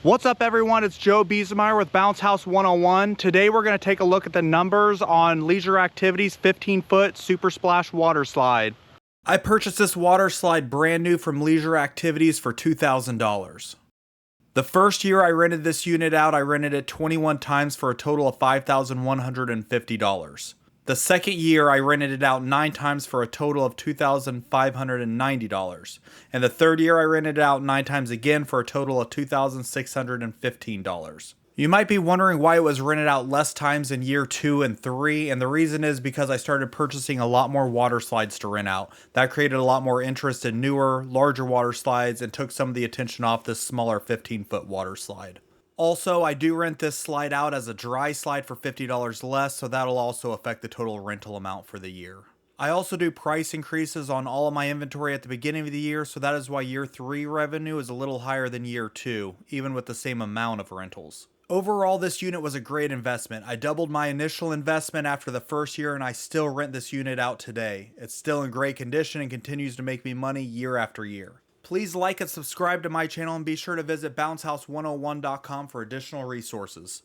What's up everyone, it's Joe Biesemeyer with Bounce House 101. Today we're going to take a look at the numbers on Leisure Activities 15-foot Super Splash water slide. I purchased this water slide brand new from Leisure Activities for $2,000. The first year I rented this unit out, I rented it 21 times for a total of $5,150. The second year I rented it out 9 times for a total of $2,590. And the third year I rented it out 9 times again for a total of $2,615. You might be wondering why it was rented out less times in year 2 and 3, and the reason is because I started purchasing a lot more water slides to rent out. That created a lot more interest in newer, larger water slides and took some of the attention off this smaller 15-foot water slide. Also, I do rent this slide out as a dry slide for $50 less, so that'll also affect the total rental amount for the year. I also do price increases on all of my inventory at the beginning of the year, so that is why year 3 revenue is a little higher than year 2, even with the same amount of rentals. Overall, this unit was a great investment. I doubled my initial investment after the first year and I still rent this unit out today. It's still in great condition and continues to make me money year after year. Please like and subscribe to my channel and be sure to visit bouncehouse101.com for additional resources.